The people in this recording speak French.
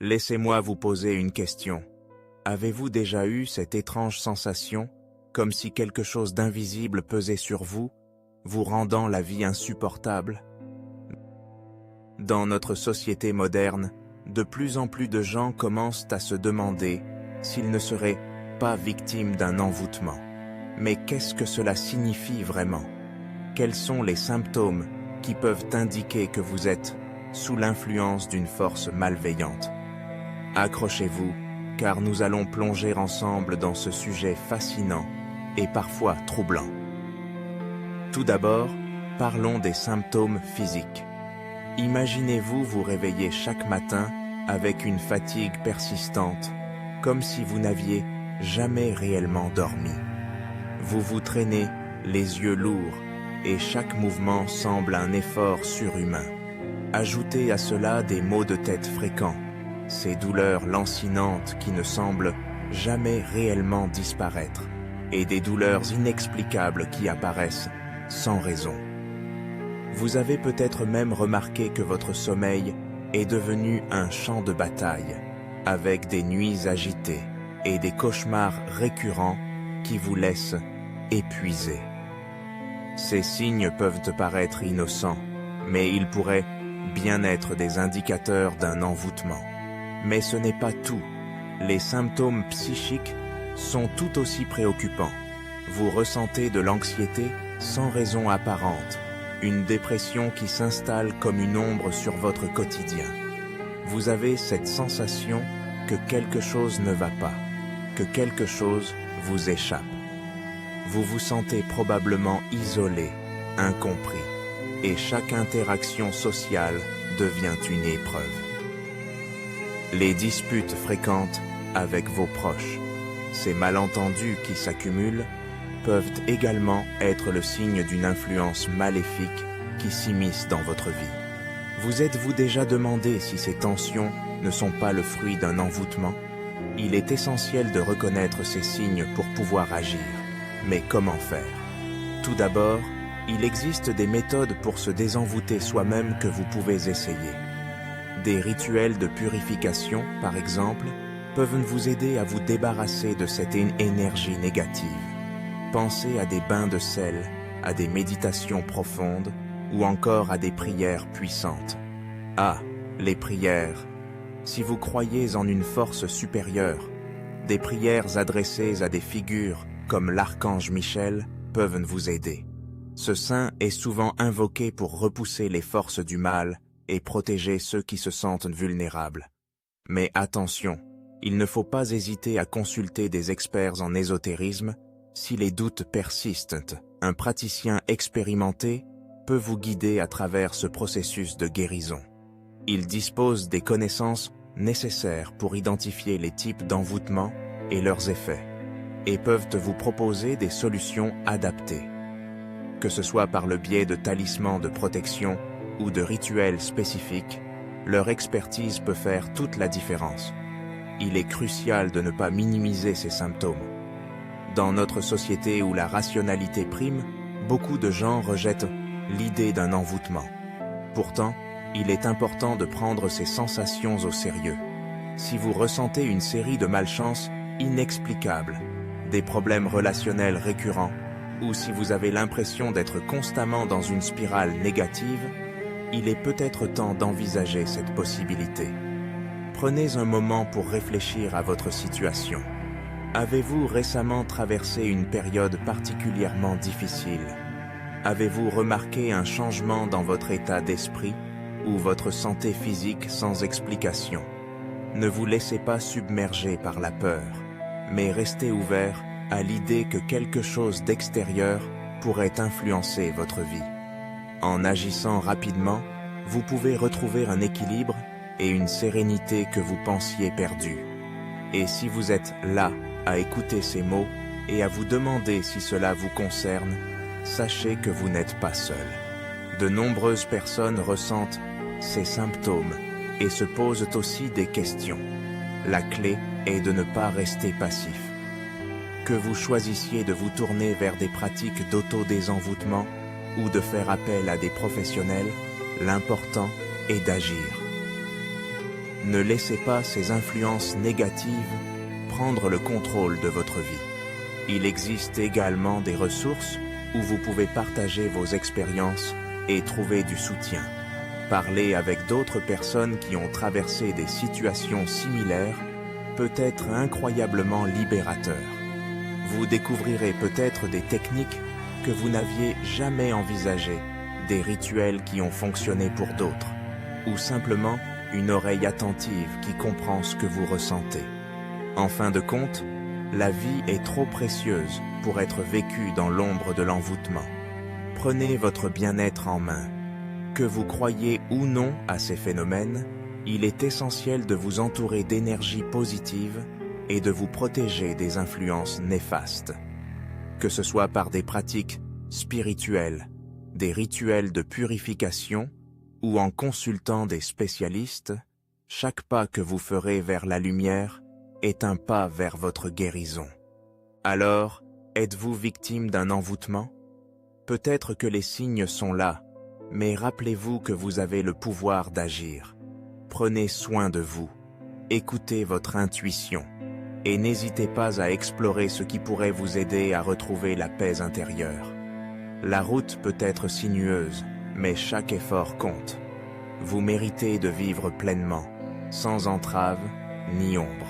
Laissez-moi vous poser une question. Avez-vous déjà eu cette étrange sensation, comme si quelque chose d'invisible pesait sur vous, vous rendant la vie insupportable? Dans notre société moderne, de plus en plus de gens commencent à se demander s'ils ne seraient pas victimes d'un envoûtement. Mais qu'est-ce que cela signifie vraiment? Quels sont les symptômes qui peuvent indiquer que vous êtes sous l'influence d'une force malveillante? Accrochez-vous, car nous allons plonger ensemble dans ce sujet fascinant et parfois troublant. Tout d'abord, parlons des symptômes physiques. Imaginez-vous vous réveiller chaque matin avec une fatigue persistante, comme si vous n'aviez jamais réellement dormi. Vous vous traînez, les yeux lourds, et chaque mouvement semble un effort surhumain. Ajoutez à cela des maux de tête fréquents, ces douleurs lancinantes qui ne semblent jamais réellement disparaître, et des douleurs inexplicables qui apparaissent sans raison. Vous avez peut-être même remarqué que votre sommeil est devenu un champ de bataille, avec des nuits agitées et des cauchemars récurrents qui vous laissent épuisé. Ces signes peuvent te paraître innocents, mais ils pourraient bien être des indicateurs d'un envoûtement. Mais ce n'est pas tout. Les symptômes psychiques sont tout aussi préoccupants. Vous ressentez de l'anxiété sans raison apparente, une dépression qui s'installe comme une ombre sur votre quotidien. Vous avez cette sensation que quelque chose ne va pas, que quelque chose vous échappe. Vous vous sentez probablement isolé, incompris, et chaque interaction sociale devient une épreuve. Les disputes fréquentes avec vos proches, ces malentendus qui s'accumulent, peuvent également être le signe d'une influence maléfique qui s'immisce dans votre vie. Vous êtes-vous déjà demandé si ces tensions ne sont pas le fruit d'un envoûtement? Il est essentiel de reconnaître ces signes pour pouvoir agir. Mais comment faire? Tout d'abord, il existe des méthodes pour se désenvoûter soi-même que vous pouvez essayer. Des rituels de purification, par exemple, peuvent vous aider à vous débarrasser de cette énergie négative. Pensez à des bains de sel, à des méditations profondes ou encore à des prières puissantes. Ah, les prières! Si vous croyez en une force supérieure, des prières adressées à des figures comme l'archange Michel peuvent vous aider. Ce saint est souvent invoqué pour repousser les forces du mal et protéger ceux qui se sentent vulnérables. Mais attention, il ne faut pas hésiter à consulter des experts en ésotérisme si les doutes persistent. Un praticien expérimenté peut vous guider à travers ce processus de guérison. Il dispose des connaissances nécessaires pour identifier les types d'envoûtement et leurs effets, et peuvent vous proposer des solutions adaptées. Que ce soit par le biais de talismans de protection ou de rituels spécifiques, leur expertise peut faire toute la différence. Il est crucial de ne pas minimiser ces symptômes. Dans notre société où la rationalité prime, beaucoup de gens rejettent l'idée d'un envoûtement. Pourtant, il est important de prendre ces sensations au sérieux. Si vous ressentez une série de malchances inexplicables, des problèmes relationnels récurrents, ou si vous avez l'impression d'être constamment dans une spirale négative, il est peut-être temps d'envisager cette possibilité. Prenez un moment pour réfléchir à votre situation. Avez-vous récemment traversé une période particulièrement difficile? Avez-vous remarqué un changement dans votre état d'esprit ou votre santé physique sans explication? Ne vous laissez pas submerger par la peur, mais restez ouvert à l'idée que quelque chose d'extérieur pourrait influencer votre vie. En agissant rapidement, vous pouvez retrouver un équilibre et une sérénité que vous pensiez perdue. Et si vous êtes là à écouter ces mots et à vous demander si cela vous concerne, sachez que vous n'êtes pas seul. De nombreuses personnes ressentent ces symptômes et se posent aussi des questions. La clé est de ne pas rester passif. Que vous choisissiez de vous tourner vers des pratiques d'auto-désenvoûtement ou de faire appel à des professionnels, l'important est d'agir. Ne laissez pas ces influences négatives prendre le contrôle de votre vie. Il existe également des ressources où vous pouvez partager vos expériences et trouver du soutien. Parler avec d'autres personnes qui ont traversé des situations similaires peut être incroyablement libérateur. Vous découvrirez peut-être des techniques que vous n'aviez jamais envisagées, des rituels qui ont fonctionné pour d'autres, ou simplement une oreille attentive qui comprend ce que vous ressentez. En fin de compte, la vie est trop précieuse pour être vécue dans l'ombre de l'envoûtement. Prenez votre bien-être en main. Que vous croyiez ou non à ces phénomènes, il est essentiel de vous entourer d'énergie positive et de vous protéger des influences néfastes. Que ce soit par des pratiques spirituelles, des rituels de purification ou en consultant des spécialistes, chaque pas que vous ferez vers la lumière est un pas vers votre guérison. Alors, êtes-vous victime d'un envoûtement? Peut-être que les signes sont là, mais rappelez-vous que vous avez le pouvoir d'agir. Prenez soin de vous, écoutez votre intuition et n'hésitez pas à explorer ce qui pourrait vous aider à retrouver la paix intérieure. La route peut être sinueuse, mais chaque effort compte. Vous méritez de vivre pleinement, sans entrave ni ombre.